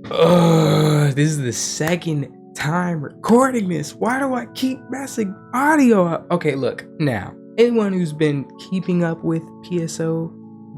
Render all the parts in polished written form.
This is the second time recording this. Why do I keep messing audio up? Okay, look, now, anyone who's been keeping up with PSO,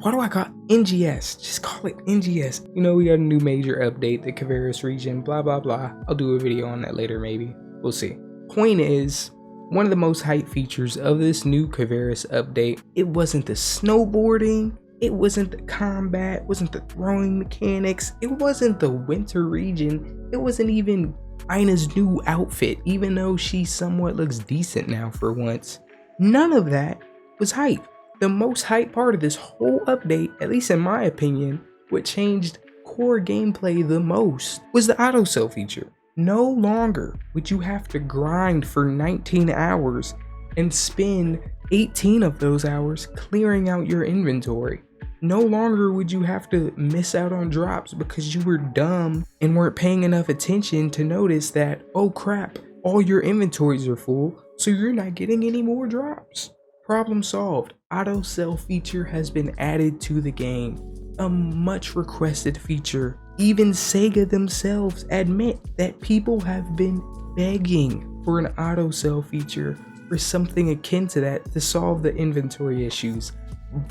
what do I call it? NGS? Just call it NGS. You know, we got a new major update, the Kavaris region, blah, blah, blah. I'll do a video on that later, maybe. We'll see. Point is, one of the most hyped features of this new Kavaris update, it wasn't the snowboarding, it wasn't the combat, it wasn't the throwing mechanics, it wasn't the winter region, it wasn't even Ina's new outfit, even though she somewhat looks decent now for once. None of that was hype. The most hype part of this whole update, at least in my opinion, what changed core gameplay the most was the AUTOSELL feature. No longer would you have to grind for 19 hours and spend 18 of those hours clearing out your inventory. No longer would you have to miss out on drops because you were dumb and weren't paying enough attention to notice that, oh crap, all your inventories are full, so you're not getting any more drops. Problem solved. AUTOSELL feature has been added to the game. A much requested feature. Even Sega themselves admit that people have been begging for an AUTOSELL feature or something akin to that to solve the inventory issues.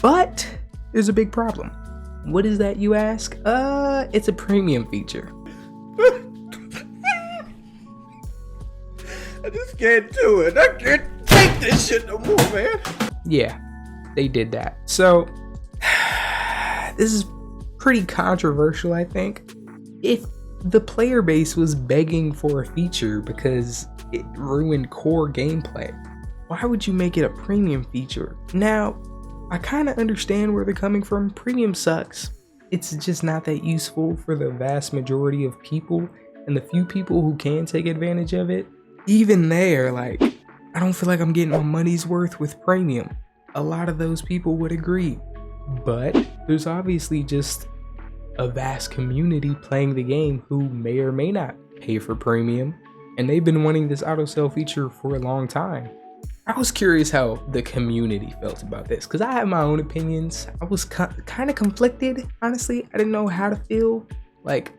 But there's a big problem. What is that, you ask? It's a premium feature. I just can't do it. I can't take this shit no more, man. Yeah, they did that. So this is pretty controversial, I think. If the player base was begging for a feature because it ruined core gameplay, why would you make it a premium feature? Now, I kind of understand where they're coming from. Premium sucks. It's just not that useful for the vast majority of people, and the few people who can take advantage of it, even there, like, I don't feel like I'm getting my money's worth with premium. A lot of those people would agree, but there's obviously just a vast community playing the game who may or may not pay for premium, and they've been wanting this AUTOSELL feature for a long time. I was curious how the community felt about this because I have my own opinions. I was kind of conflicted, honestly. I didn't know how to feel. Like,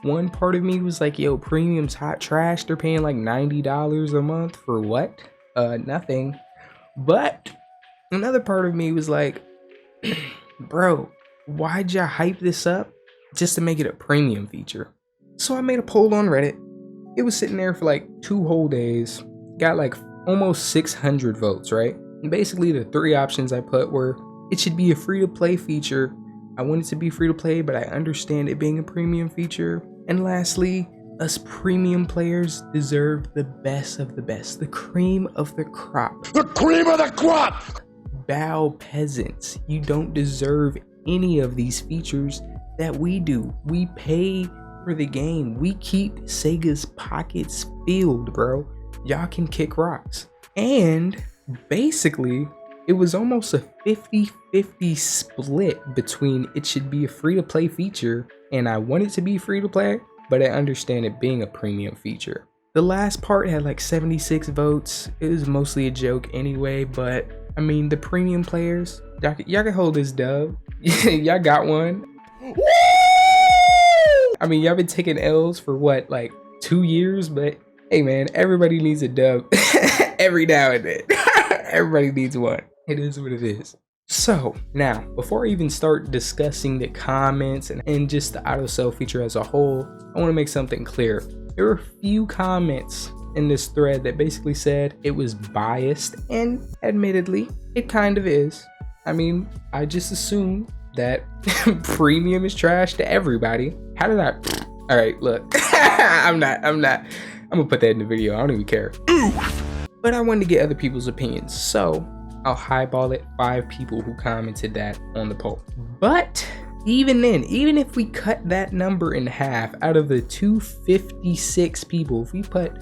one part of me was like, yo, premium's hot trash. They're paying like $90 a month for what? Nothing. But another part of me was like, bro, why'd y'all hype this up just to make it a premium feature? So I made a poll on Reddit. It was sitting there for like 2 whole days. Got like almost 600 votes, right? And basically the 3 options I put were, it should be a free-to-play feature. I want it to be free-to-play, but I understand it being a premium feature. And lastly, us premium players deserve the best of the best, the cream of the crop. The cream of the crop! Bow peasants, you don't deserve any of these features that we do. We pay for the game. We keep Sega's pockets filled, bro. Y'all can kick rocks. And basically, it was almost a 50-50 split between it should be a free-to-play feature and I want it to be free-to-play, but I understand it being a premium feature. The last part had like 76 votes. It was mostly a joke anyway, but I mean, the premium players, y'all can hold this dub. Y'all got one. Woo! I mean, y'all been taking L's for what, like 2 years, but hey man, everybody needs a dub every now and then. Everybody needs one. It is what it is. So now, before I even start discussing the comments and just the AUTOSELL feature as a whole, I want to make something clear. There were a few comments in this thread that basically said it was biased, and admittedly, it kind of is. I mean, I just assume that premium is trash to everybody. How did I? All right, look, I'm gonna put that in the video. I don't even care. But I wanted to get other people's opinions, so I'll highball it. 5 people who commented that on the poll. But even then, even if we cut that number in half, out of the 256 people, if we put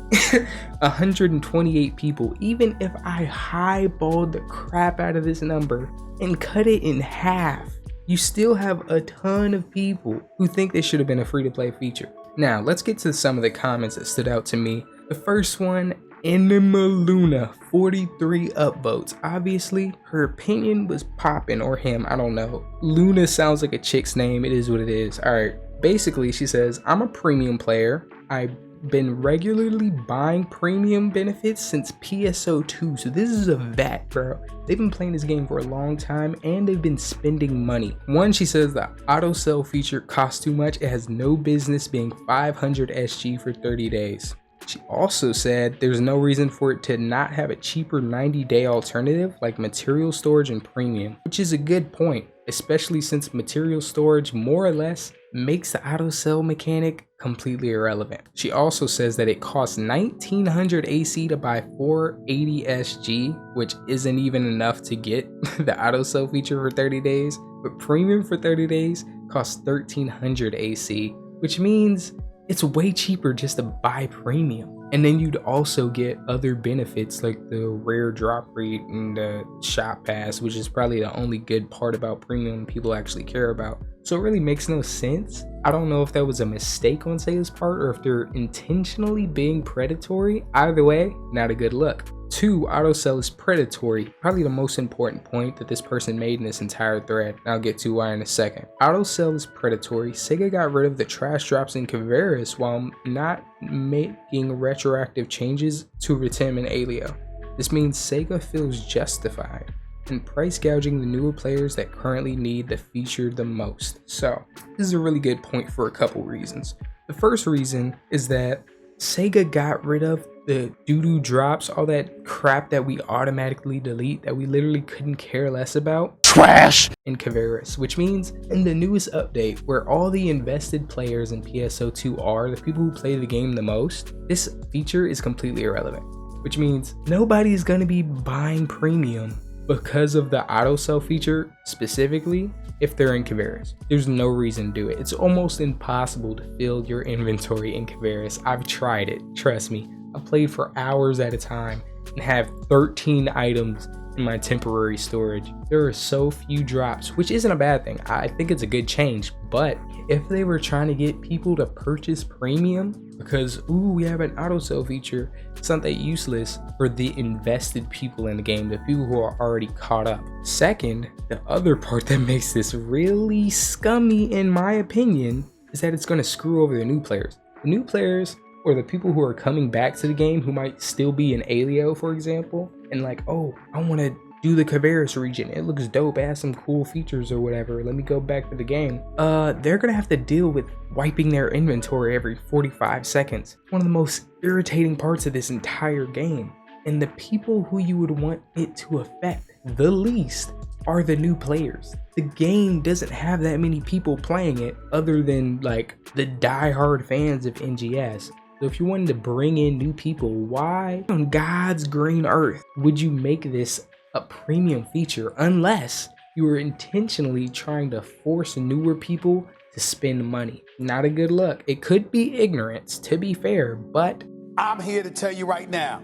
128 people, even if I highballed the crap out of this number and cut it in half, you still have a ton of people who think this should have been a free-to-play feature. Now, let's get to some of the comments that stood out to me. The first one, Luna, 43 upvotes. Obviously, her opinion was popping, or him, I don't know. Luna sounds like a chick's name. It is what it is. All right, Basically, she says, I'm a premium player. I've been regularly buying premium benefits since PSO2. So this is a vet, bro. They've been playing this game for a long time and they've been spending money. One, she says the AUTOSELL feature costs too much. It has no business being 500 SG for 30 days. She also said there's no reason for it to not have a cheaper 90-day alternative like material storage and premium, which is a good point, especially since material storage more or less makes the AUTOSELL mechanic completely irrelevant. She also says that it costs 1900 AC to buy 480 SG, which isn't even enough to get the AUTOSELL feature for 30 days, but premium for 30 days costs 1300 AC, which means it's way cheaper just to buy premium. And then you'd also get other benefits like the rare drop rate and the shop pass, which is probably the only good part about premium people actually care about. So it really makes no sense. I don't know if that was a mistake on Sega's part or if they're intentionally being predatory. Either way, not a good look. 2, AUTOSELL is predatory. Probably the most important point that this person made in this entire thread. I'll get to why in a second. AUTOSELL is predatory. Sega got rid of the trash drops in Caveras while not making retroactive changes to Retem and Alio. This means Sega feels justified in price gouging the newer players that currently need the feature the most. So this is a really good point for a couple reasons. The first reason is that Sega got rid of the doo-doo drops, all that crap that we automatically delete that we literally couldn't care less about. Trash! In Caveras, which means in the newest update where all the invested players in PSO2 are, the people who play the game the most, this feature is completely irrelevant. Which means nobody's gonna be buying premium because of the AUTOSELL feature specifically if they're in Caveras. There's no reason to do it. It's almost impossible to fill your inventory in Caveras. I've tried it, trust me. I played for hours at a time and have 13 items in my temporary storage. There are so few drops, which isn't a bad thing. I think it's a good change, but if they were trying to get people to purchase premium because, ooh, we have an AUTOSELL feature, it's not that useless for the invested people in the game, the people who are already caught up. Second, the other part that makes this really scummy in my opinion is that it's going to screw over the new players. The new players, or the people who are coming back to the game who might still be in Alio, for example, and like, oh, I want to do the Caveras region. It looks dope, it has some cool features or whatever. Let me go back to the game. They're gonna have to deal with wiping their inventory every 45 seconds. One of the most irritating parts of this entire game. And the people who you would want it to affect the least are the new players. The game doesn't have that many people playing it other than like the die-hard fans of NGS. So if you wanted to bring in new people, why on God's green earth would you make this a premium feature unless you were intentionally trying to force newer people to spend money? Not a good look. It could be ignorance, to be fair, but I'm here to tell you right now,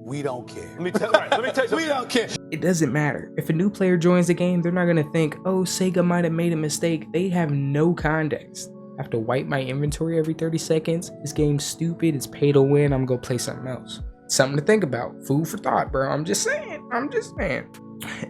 we don't care. Let me tell you something. We don't care. it doesn't matter. If a new player joins the game, they're not gonna think, oh, Sega might have made a mistake. They have no context. I have to wipe my inventory every 30 seconds. This game's stupid. It's pay to win. I'm gonna go play something else. Something to think about. Food for thought, bro. I'm just saying.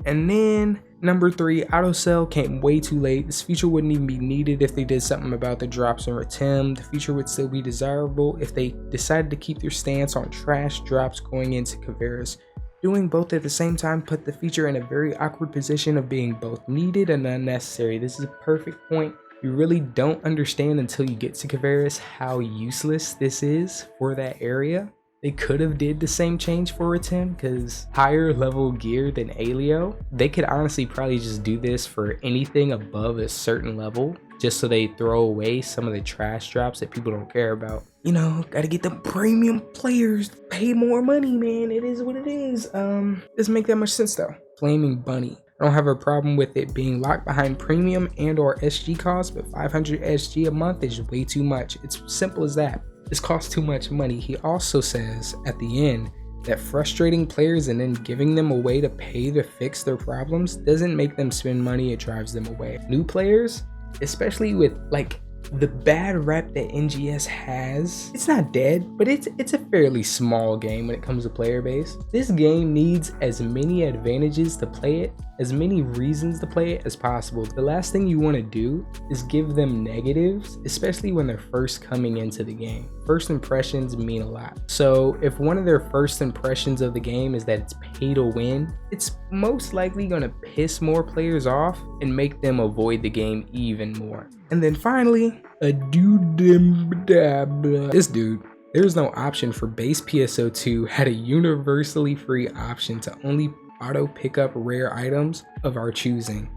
And then number 3, AUTOSELL came way too late. This feature wouldn't even be needed if they did something about the drops in Retem. The feature would still be desirable if they decided to keep their stance on trash drops going into Caveras. Doing both at the same time put the feature in a very awkward position of being both needed and unnecessary. This is a perfect point. You really don't understand until you get to Caveras how useless this is for that area. They could have did the same change for Retem because higher level gear than Alio. They could honestly probably just do this for anything above a certain level just so they throw away some of the trash drops that people don't care about. You know, gotta get them premium players to pay more money, man. It is what it is. Doesn't make that much sense though. Flaming Bunny. I don't have a problem with it being locked behind premium and or SG costs, but 500 SG a month is way too much. It's simple as that. This costs too much money. He also says at the end that frustrating players and then giving them a way to pay to fix their problems doesn't make them spend money, it drives them away. New players, especially with like the bad rep that NGS has, it's not dead, but it's a fairly small game when it comes to player base. This game needs as many advantages to play it, as many reasons to play it as possible. The last thing you want to do is give them negatives, especially when they're first coming into the game. First impressions mean a lot. So if one of their first impressions of the game is that it's pay to win, it's most likely going to piss more players off and make them avoid the game even more. And then finally, this dude. There's no option for base PSO2 had a universally free option to only auto pick up rare items of our choosing,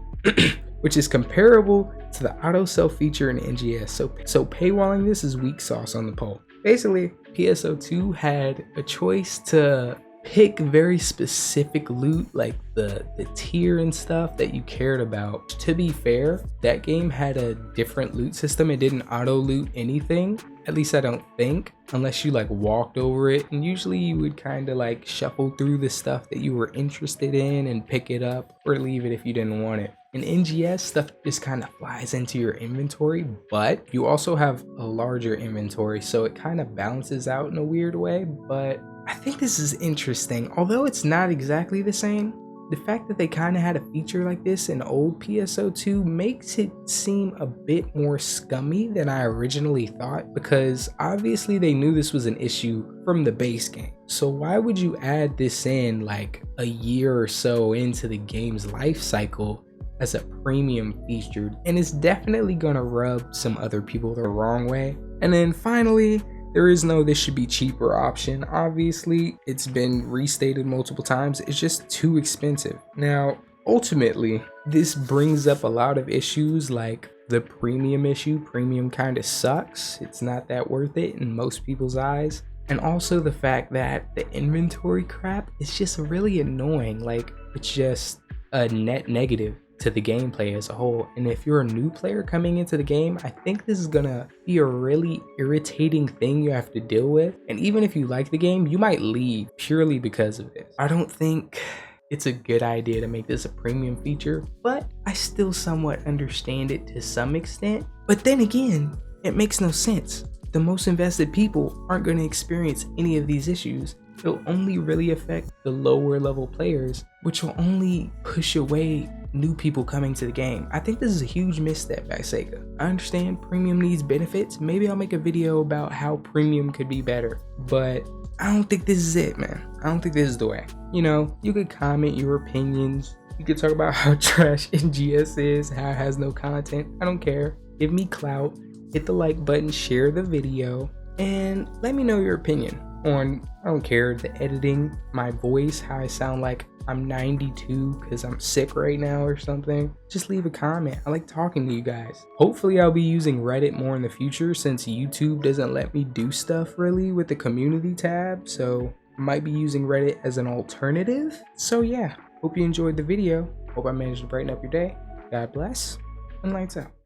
which is comparable to the AUTOSELL feature in NGS. So paywalling this is weak sauce on the pole. Basically, PSO2 had a choice to pick very specific loot, like the tier and stuff that you cared about. To be fair, that game had a different loot system. It didn't auto loot anything, at least I don't think, unless you like walked over it, and usually you would kind of like shuffle through the stuff that you were interested in and pick it up or leave it if you didn't want it. In NGS, stuff just kind of flies into your inventory, but you also have a larger inventory, so it kind of balances out in a weird way. But I think this is interesting. Although it's not exactly the same, the fact that they kind of had a feature like this in old PSO2 makes it seem a bit more scummy than I originally thought, because obviously they knew this was an issue from the base game. So why would you add this in like a year or so into the game's life cycle as a premium feature? And it's definitely gonna rub some other people the wrong way. And then finally, there is no this should be cheaper option. Obviously, it's been restated multiple times. It's just too expensive. Now, ultimately, this brings up a lot of issues like the premium issue. Premium kind of sucks. It's not that worth it in most people's eyes. And also the fact that the inventory crap is just really annoying. Like, it's just a net negative to the gameplay as a whole. And if you're a new player coming into the game, I think this is gonna be a really irritating thing you have to deal with. And even if you like the game, you might leave purely because of this. I don't think it's a good idea to make this a premium feature, but I still somewhat understand it to some extent. But then again, it makes no sense. The most invested people aren't going to experience any of these issues. It'll only really affect the lower level players, which will only push away new people coming to the game. I think this is a huge misstep by Sega. I understand premium needs benefits. Maybe I'll make a video about how premium could be better, but I don't think this is it, man. I don't think this is the way. You know, you could comment your opinions. You could talk about how trash NGS is, how it has no content. I don't care. Give me clout. Hit the like button, share the video, and let me know your opinion on, I don't care, the editing, my voice, how I sound like I'm 92 because I'm sick right now or something. Just leave a comment. I like talking to you guys. Hopefully I'll be using Reddit more in the future, since YouTube doesn't let me do stuff really with the community tab, so I might be using Reddit as an alternative. So yeah, hope you enjoyed the video. Hope I managed to brighten up your day. God bless, and lights out.